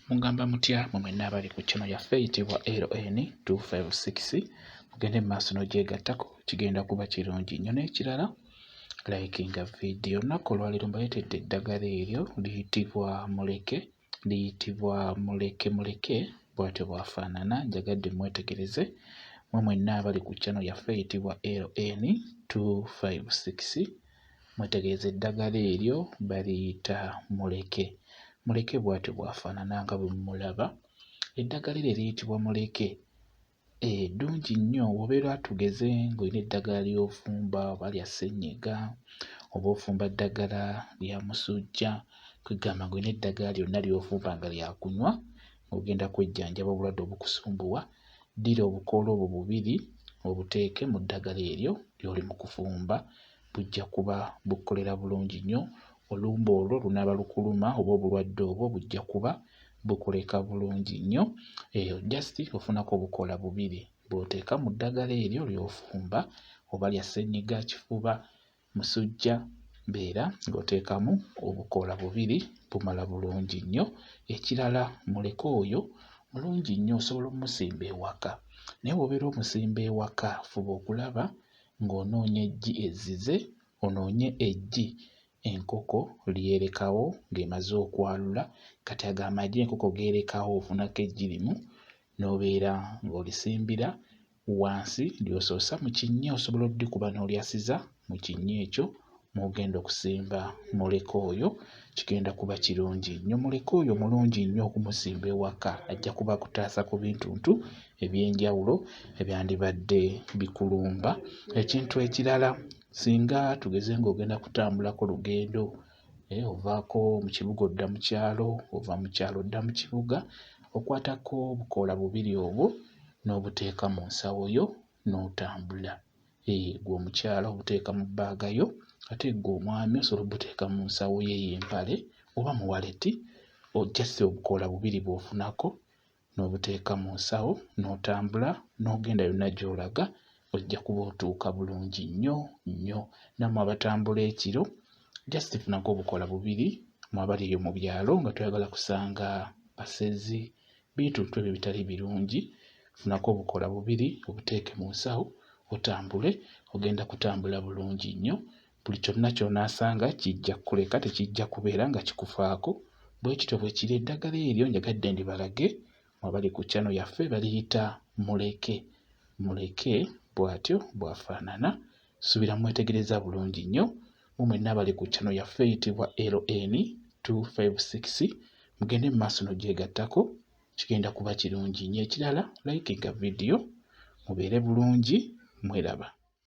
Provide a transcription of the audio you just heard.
Mungamba mutya mwe mwenna abali ku channel yaffe eyitibwa LN256 mugende maaso n'ogyegattako kigenda kuba kirungi nnyo. N'ekirala likinga video. Olunaku olwaleero mbaletedde eddagala eryo liyitibwa Muleke Bwati Bwafanana. Njagadde mwetegereze mwe mwenna abali ku channel yaffe eyitibwa LN256 mwetegereze eddagala eryo baliyita Muleke Bwati Bwafanana nga bwe mulaba. Eddagala eryo eriyitibwa Muleke ddungi nnyo bw'obeera tugeze ng'olina eddagala ly'ofumba oba lya ssenyiga oba ofumba ddagala lya musujja, kwegamba ng'olina eddagala lyonna ly'ofumba nga lyakunywa ng'ogenda kwejjanjaba obulwadde obukusumbuwa, ddira obukoola obwo bubiri obuteeke mu ddagala eryo ly'oli mu kufumba, bujja kuba bukolera bulungi nnyo. Olumba olwo lunaaba lukuluma oba obulwadde obwo bujja kuba bukoleka bulungi nnyo. Just ofunako obukoola bubiri bw'oteeka mu ddagala eryo ly'ofumba oba lya ssenyiga, kifuba, musujja, mbeera ng'oteekamu obukoola bubiri bumala bulungi nnyo. Ekirala Muleke oyo mulungi nnyo, osobola omusimba ewaka, naye bw'obeera omusimba ewaka fuba okulaba ng'onoonya eggi ezzize, onoonye eggi enkoko lyerekawo ng'emaze okwalula. Kati ago amagi enkoko geerekawo ofunako eggi limu n'obeera ng'olisimbira wansi ly'osoosa mu kinnya. Osobola oddikuba n'olyasiza mu kinnya ekyo mw'ogenda okusimba Muleke oyo, kigenda kuba kirungi nnyo. Muleke oyo mulungi nnyo okumusimba ewaka, ajja kuba akutaasa ku bintuntu eby'enjawulo ebyandibadde bikulumba. Ekintu ekirala, singa tugeze ng'ogenda kutambulako lugendo ovaako mu kibuga odda mu kyalo, ova mu kyalo odda mu kibuga, okwatako obukoola bubiri obwo n'obuteeka mu nsawo yo n'otambula. Ggwe omukyala obuteeka mu bbaaga yo, ate ggwe omwami osobola obuteeka mu nsawo yo ey'empale oba mu waleti. Just obukoola bubiri bw'ofunako n'obuteeka mu nsawo n'otambula n'ogenda yonna gy'olaga, ojja kuba otuuka bulungi nnyo nnyo. Nammwe abatambula ekiro, just funako obukoola bubiri, mwabali eyo mu byalo nga toyagala kusanga basezi, bintuntu ebyo bitali birungi, funako obukoola bubiri obuteeke mu nsawo otambule, ogenda kutambula bulungi nnyo. Buli kyonna ky'onaasanga kijja kuleka, tekijja kubeera nga kikufaako. Bwe kityo bwe kiri eddagala eryo njagadde ndibalage mwabali ku channel yaffe baliyita Muleke bw'atyo bwafaanana. Subira mwetegereza bulungi nnyo mu mwenna abali ku channel yaffe eyitibwa LN256 mugende mu maaso n'ogyegattako, kigenda kuba kirungi nnyo. Ekirala likinga video, mubeere bulungi, mweraba.